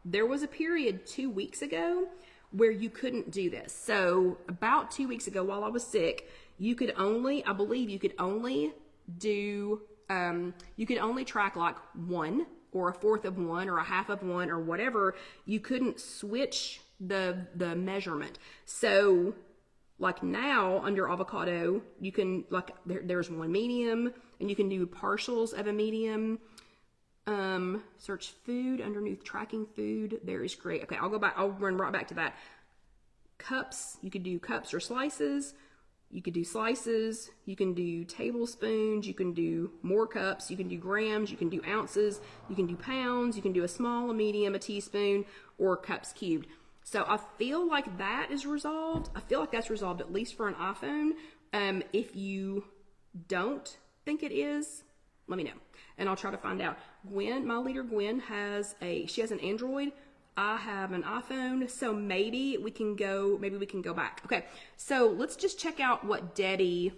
there was a period 2 weeks ago where you couldn't do this. So about 2 weeks ago, while I was sick, you could only, I believe you could only do, you could only track like 1 or a fourth of 1 or a half of 1 or whatever. You couldn't switch the measurement. So like now under avocado, you can, like there's 1 medium, and you can do partials of a medium. Search food underneath tracking food. There is great. Okay, I'll go back. I'll run right back to that. Cups. You could do cups or slices. You could do slices. You can do tablespoons. You can do more cups. You can do grams. You can do ounces. You can do pounds. You can do a small, a medium, a teaspoon, or cups cubed. So I feel like that is resolved. I feel like that's resolved at least for an iPhone. If you don't think it is, let me know, and I'll try to find out. Gwen, my leader Gwen, she has an Android. I have an iPhone, so maybe we can go back. Okay, so let's just check out what Debbie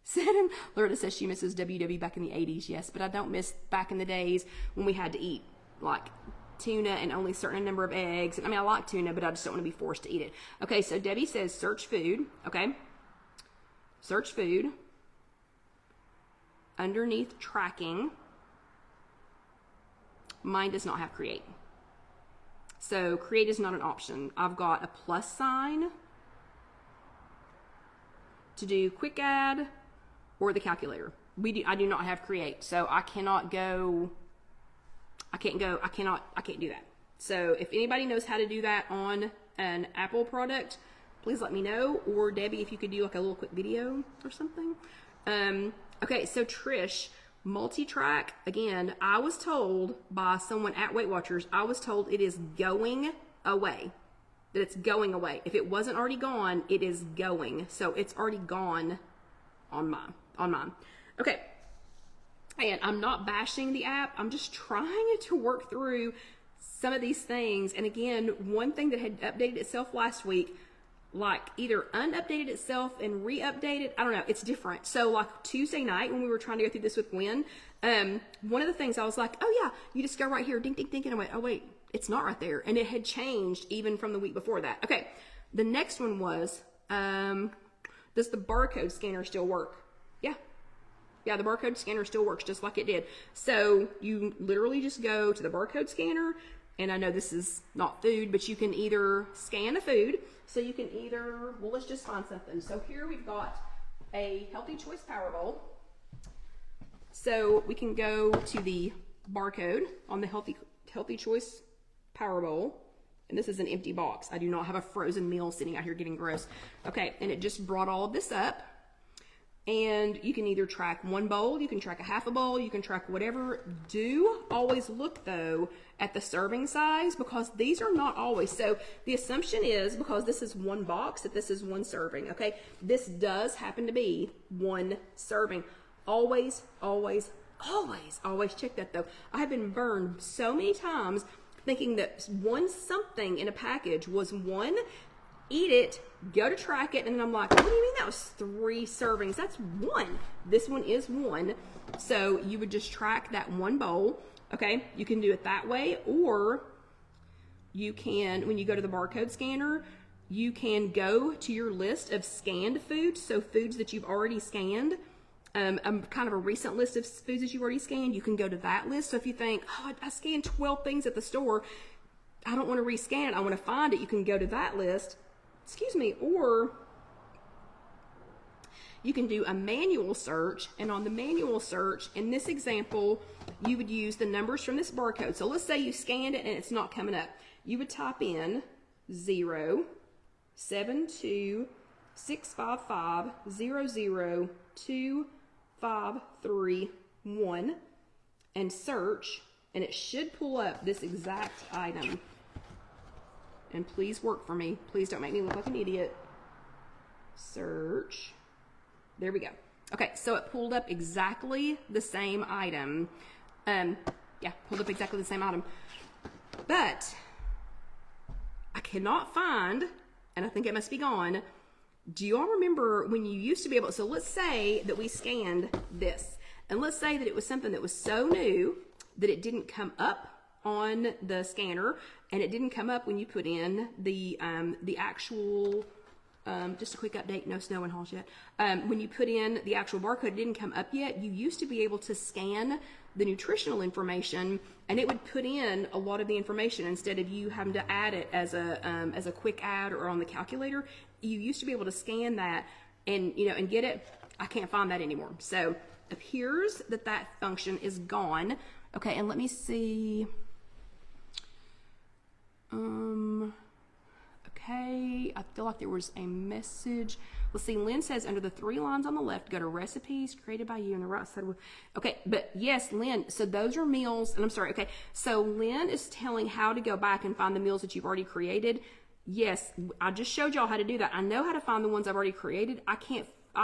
said. Loretta says she misses WW back in the 80s. Yes, but I don't miss back in the days when we had to eat like tuna and only a certain number of eggs. I mean, I like tuna, but I just don't want to be forced to eat it. Okay, so Debbie says search food. Okay, search food underneath tracking. Mine does not have create. So create is not an option. I've got a plus sign to do quick add or the calculator. I do not have create. So I can't do that. So if anybody knows how to do that on an Apple product, please let me know. Or Debbie, if you could do like a little quick video or something. Okay, so Trish, Multitrack, again, I was told by someone at Weight Watchers, I was told it is going away, that it's going away. If it wasn't already gone, it is going. So it's already gone on mine. Okay, and I'm not bashing the app. I'm just trying to work through some of these things. And again, one thing that had updated itself last week, like either unupdated itself and re-updated. I don't know. It's different. So like Tuesday night when we were trying to go through this with Gwen, one of the things I was like, oh yeah, you just go right here, ding, ding, ding. And I went, oh wait, it's not right there. And it had changed even from the week before that. Okay. The next one was, does the barcode scanner still work? Yeah. Yeah, the barcode scanner still works just like it did. So you literally just go to the barcode scanner, and I know this is not food, but you can either scan a food. So you can either, well, let's just find something. So here we've got a Healthy Choice Power Bowl. So we can go to the barcode on the Healthy Choice Power Bowl. And this is an empty box. I do not have a frozen meal sitting out here getting gross. Okay, and it just brought all of this up. And you can either track one bowl, you can track a half a bowl, you can track whatever. Do always look though at the serving size, because these are not always. So the assumption is, because this is one box, that this is one serving, okay? This does happen to be one serving. Always, always, always, always check that though. I have been burned so many times thinking that one something in a package was one, eat it, go to track it, and then I'm like, what do you mean that was 3 servings? That's one. This one is one. So you would just track that one bowl. Okay, you can do it that way, or you can, when you go to the barcode scanner, you can go to your list of scanned foods, so foods that you've already scanned, kind of a recent list of foods that you've already scanned. You can go to that list. So if you think, oh, I scanned 12 things at the store, I don't want to rescan it, I want to find it, you can go to that list. Excuse me, or you can do a manual search, and on the manual search, in this example, you would use the numbers from this barcode. So let's say you scanned it and it's not coming up. You would type in 07265500253 1, and search, and it should pull up this exact item. And please work for me. Please don't make me look like an idiot. Search. There we go. Okay, so it pulled up exactly the same item. Yeah, pulled up exactly the same item. But I cannot find, and I think it must be gone. Do you all remember when you used to be able, so let's say that we scanned this, and let's say that it was something that was so new that it didn't come up on the scanner, and it didn't come up when you put in the actual, just a quick update, no snow in halls yet. When you put in the actual barcode, it didn't come up yet. You used to be able to scan the nutritional information, and it would put in a lot of the information instead of you having to add it as a quick add or on the calculator. You used to be able to scan that and and get it. I can't find that anymore. So it appears that that function is gone. Okay, and let me see. Okay, I feel like there was a message. Let's see, Lynn says under the 3 lines on the left, go to recipes created by you on the right side. Okay, but yes, Lynn, so those are meals, and I'm sorry, okay, so Lynn is telling how to go back and find the meals that you've already created. Yes, I just showed y'all how to do that. I know how to find the ones I've already created. I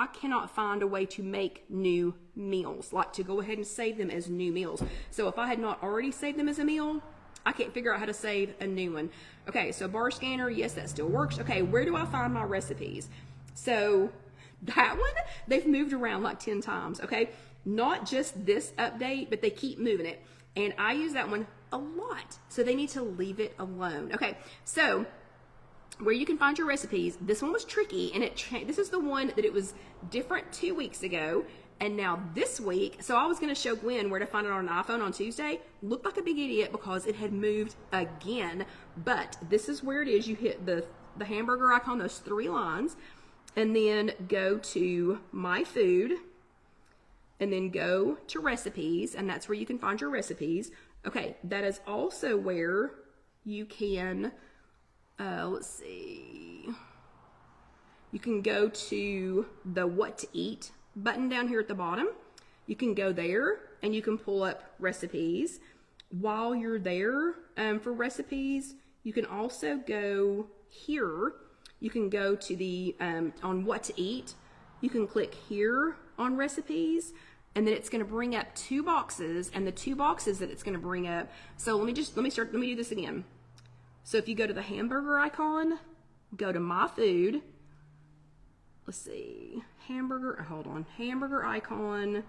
cannot find a way to make new meals, like to go ahead and save them as new meals. So if I had not already saved them as a meal, I can't figure out how to save a new one. Okay, so bar scanner, yes, that still works. Okay, where do I find my recipes? So that one, they've moved around like 10 times, okay? Not just this update, but they keep moving it. And I use that one a lot, so they need to leave it alone. Okay, so where you can find your recipes, this one was tricky, and this is the one that it was different 2 weeks ago. And now this week, so I was going to show Gwen where to find it on an iPhone on Tuesday. Looked like a big idiot because it had moved again. But this is where it is. You hit the hamburger icon, those 3 lines, and then go to My Food, and then go to Recipes, and that's where you can find your recipes. Okay, that is also where you can, let's see, you can go to the What to Eat button down here at the bottom. You can go there and you can pull up recipes. While you're there for recipes, you can also go here. You can go to the on What to Eat. You can click here on recipes, and then it's going to bring up 2 boxes, and the 2 boxes that it's going to bring up. So let me do this again. So if you go to the hamburger icon, go to My Food. Let's see, hamburger icon,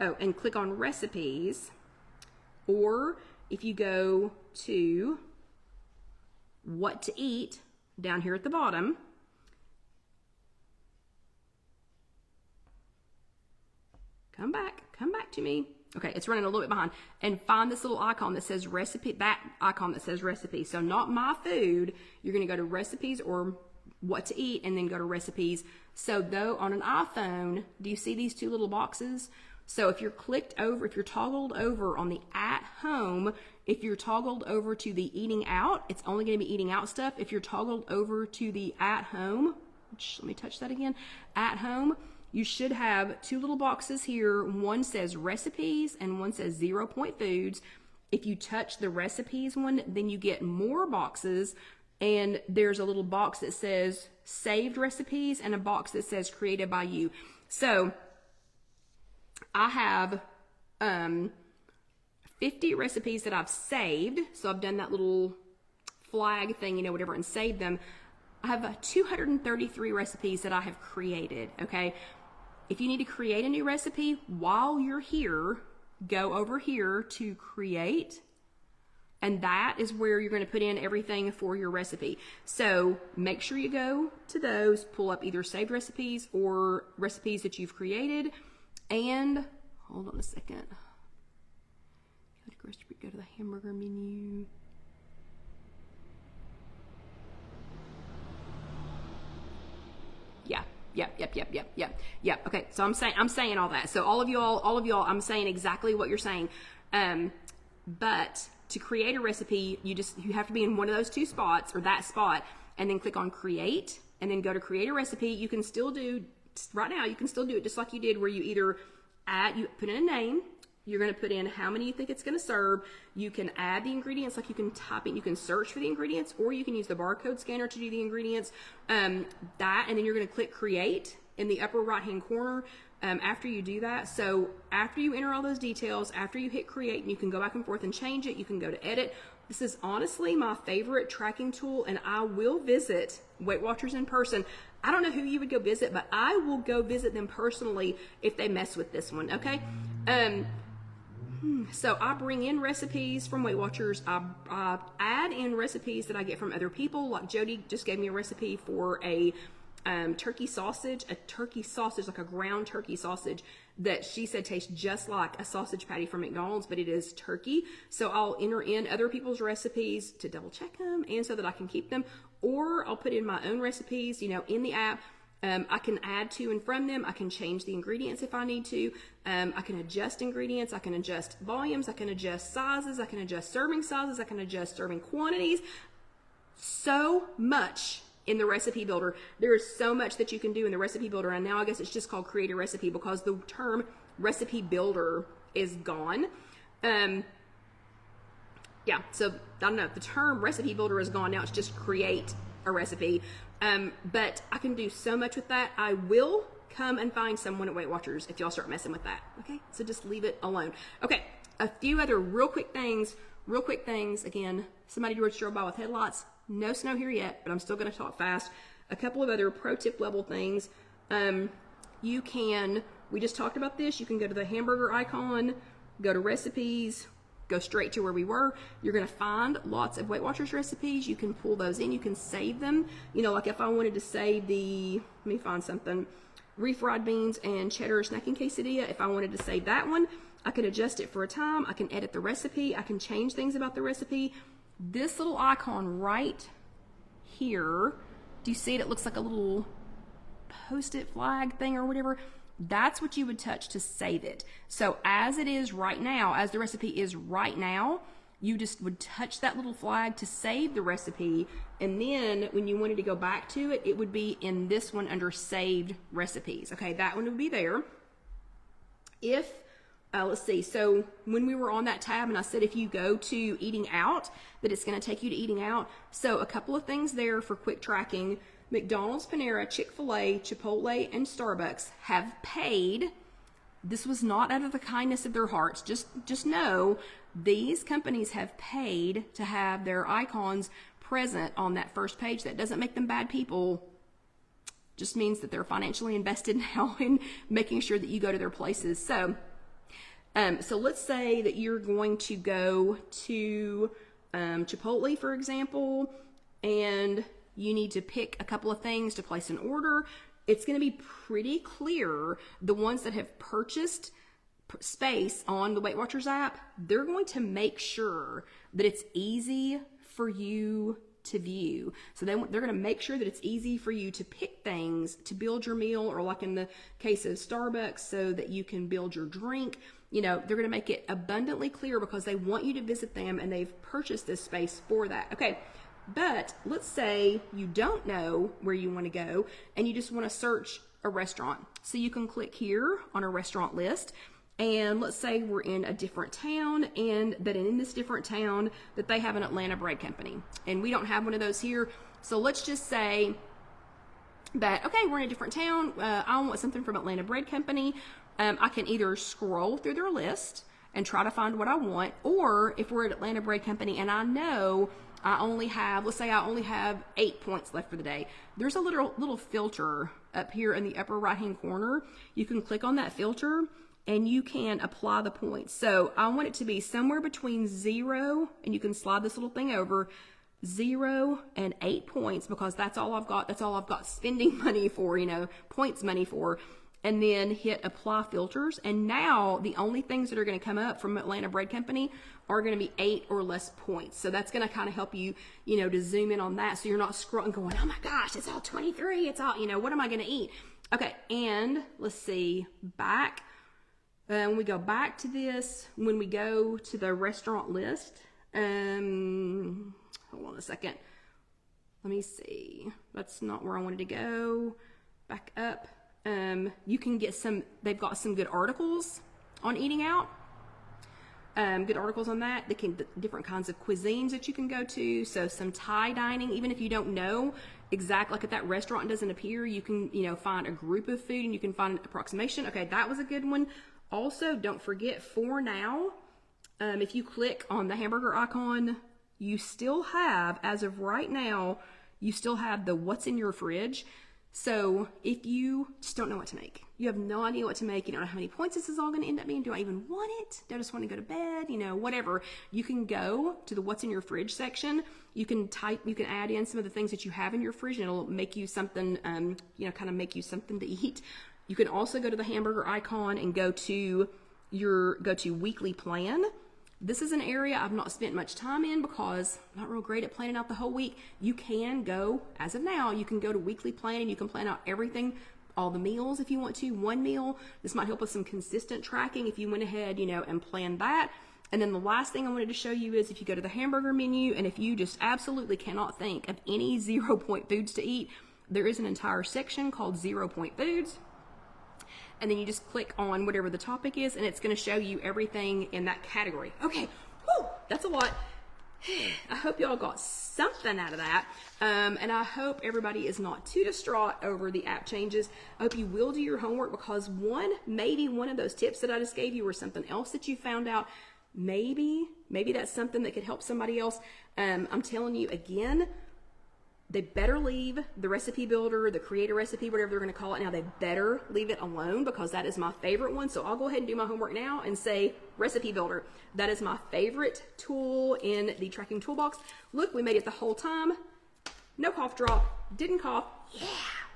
oh, and click on recipes. Or if you go to What to Eat down here at the bottom, come back to me. Okay, it's running a little bit behind. And find this little icon that says recipe, that icon that says recipe. So not My Food, you're gonna go to recipes or What to Eat, and then go to recipes. So though on an iPhone, do you see these 2 little boxes? So if you're toggled over on the at home, if you're toggled over to the eating out, it's only going to be eating out stuff. If you're toggled over to the at home, let me touch that again, at home, you should have 2 little boxes here. One says recipes and one says 0 Point Foods. If you touch the recipes one, then you get more boxes. And there's a little box that says saved recipes and a box that says created by you. So I have 50 recipes that I've saved. So I've done that little flag thing, whatever, and saved them. I have 233 recipes that I have created, okay? If you need to create a new recipe while you're here, go over here to create. And that is where you're going to put in everything for your recipe. So make sure you go to those, pull up either saved recipes or recipes that you've created. And hold on a second. Go to the hamburger menu. Yeah. Okay, so I'm saying all that. So all of y'all, I'm saying exactly what you're saying. But to create a recipe, you have to be in one of those 2 spots, or that spot, and then click on create, and then go to create a recipe. You can still do, right now, you can still do it just like you did, where you either you put in a name, You're going to put in how many you think it's going to serve. You can add the ingredients, like you can type in, you can search for the ingredients, or you can use the barcode scanner to do the ingredients. And then you're going to click create in the upper right hand corner after you do that. So after you enter all those details, after you hit create, and you can go back and forth and change it, you can go to edit. This is honestly my favorite tracking tool, and I will visit Weight Watchers in person. I don't know who you would go visit, but I will go visit them personally if they mess with this one, okay? So I bring in recipes from Weight Watchers. I add in recipes that I get from other people. Like Jody just gave me a recipe for a turkey sausage, like a ground turkey sausage that she said tastes just like a sausage patty from McDonald's, but it is turkey. So I'll enter in other people's recipes to double check them and so that I can keep them, or I'll put in my own recipes, you know, in the app. I can add to and from them. I can change the ingredients if I need to. I can adjust ingredients. I can adjust volumes. I can adjust sizes. I can adjust serving sizes. I can adjust serving quantities. So much in the recipe builder. There is so much that you can do in the recipe builder. And now I guess it's just called Create a Recipe because the term recipe builder is gone. Yeah, so I don't know. The term recipe builder is gone. Now it's just create a recipe. But I can do so much with that. I will come and find someone at Weight Watchers if y'all start messing with that. Okay, so just leave it alone. Okay, a few other real quick things. Again, somebody drove strobe by with headlights. No snow here yet, but I'm still going to talk fast. A couple of other pro tip level things. We just talked about this. You can go to the hamburger icon, go to recipes, go straight to where we were. You're going to find lots of Weight Watchers recipes. You can pull those in. You can save them. You know, like if I wanted to save let me find something, refried beans and cheddar snacking quesadilla. If I wanted to save that one, I can adjust it for a time. I can edit the recipe. I can change things about the recipe. This little icon right here, do you see it? It looks like a little post-it flag thing or whatever. That's what you would touch to save it. So as it is right now, as the recipe is right now, you just would touch that little flag to save the recipe. And then when you wanted to go back to it, it would be in this one under saved recipes. Okay, that one would be there. Let's see, so when we were on that tab and I said if you go to eating out, that it's going to take you to eating out. So a couple of things there for quick tracking. McDonald's, Panera, Chick-fil-A, Chipotle, and Starbucks have paid. This was not out of the kindness of their hearts. Just know these companies have paid to have their icons present on that first page. That doesn't make them bad people. Just means that they're financially invested now in making sure that you go to their places. So let's say that you're going to go to Chipotle, for example, and you need to pick a couple of things to place an order. It's going to be pretty clear. The ones that have purchased space on the Weight Watchers app, they're going to make sure that it's easy for you to view. So they're going to make sure that it's easy for you to pick things to build your meal, or like in the case of Starbucks, so that you can build your drink. You know, they're going to make it abundantly clear because they want you to visit them and they've purchased this space for that. Okay, but let's say you don't know where you want to go and you just want to search a restaurant. So you can click here on a restaurant list, and let's say we're in a different town, and that in this different town that they have an Atlanta bread company, and we don't have one of those here. So let's just say that, okay, we're in a different town. I want something from Atlanta bread company. I can either scroll through their list and try to find what I want, or if we're at Atlanta bread company and I know I only have, let's say I only have 8 points left for the day. There's a little filter up here in the upper right hand corner. You can click on that filter and you can apply the points. So I want it to be somewhere between 0, and you can slide this little thing over, 0 and 8 points, because that's all I've got. That's all I've got spending money for, you know, points money for. And then hit apply filters. And now the only things that are going to come up from Atlanta Bread Company are going to be 8 or less points. So that's going to kind of help you, you know, to zoom in on that. So you're not scrolling going, oh my gosh, it's all 23. It's all, you know, what am I going to eat? Okay. And let's see, back. When we go back to this, when we go to the restaurant list, hold on a second. Let me see. That's not where I wanted to go. Back up. You can get they've got some good articles on eating out. good articles on that. The different kinds of cuisines that you can go to. So some Thai dining, even if you don't know exactly, like if that restaurant doesn't appear, you can, find a group of food and you can find an approximation. Okay, that was a good one. Also, don't forget for now, if you click on the hamburger icon, you still have, as of right now, you still have the what's in your fridge. So if you just don't know what to make, you have no idea what to make, you don't know how many points this is all going to end up being, do I even want it? Do I just want to go to bed? Whatever. You can go to the what's in your fridge section. You can add in some of the things that you have in your fridge and it'll make you something, kind of make you something to eat. You can also go to the hamburger icon and go to weekly plan. This is an area I've not spent much time in because I'm not real great at planning out the whole week. You can go, as of now, you can go to weekly plan and you can plan out everything, all the meals if you want to, one meal. This might help with some consistent tracking if you went ahead, and planned that. And then the last thing I wanted to show you is if you go to the hamburger menu and if you just absolutely cannot think of any 0 point foods to eat, there is an entire section called 0 point foods. And then you just click on whatever the topic is and it's going to show you everything in that category. Okay, whew, that's a lot. I hope y'all got something out of that. And I hope everybody is not too distraught over the app changes. I hope you will do your homework because maybe one of those tips that I just gave you or something else that you found out, maybe that's something that could help somebody else. I'm telling you again, they better leave the recipe builder, the creator recipe, whatever they're going to call it now, they better leave it alone because that is my favorite one. So I'll go ahead and do my homework now and say recipe builder. That is my favorite tool in the tracking toolbox. Look, we made it the whole time. No cough drop, didn't cough. Yeah,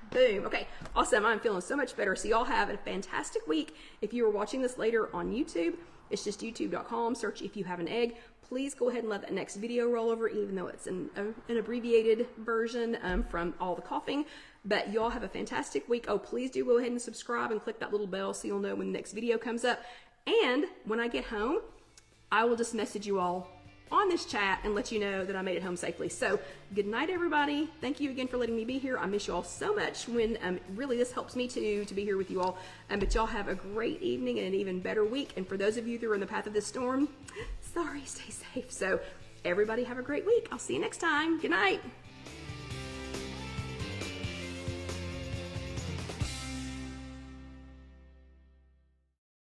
boom. Okay, awesome. I'm feeling so much better. So y'all have a fantastic week. If you are watching this later on YouTube, it's just youtube.com, search If You Have an Egg. Please go ahead and let that next video roll over, even though it's an abbreviated version from all the coughing. But y'all have a fantastic week. Oh, please do go ahead and subscribe and click that little bell so you'll know when the next video comes up. And when I get home, I will just message you all on this chat and let you know that I made it home safely. So good night, everybody. Thank you again for letting me be here. I miss you all so much when really this helps me to be here with you all. But y'all have a great evening and an even better week. And for those of you that are in the path of this storm, sorry, stay safe. So everybody have a great week. I'll see you next time. Good night.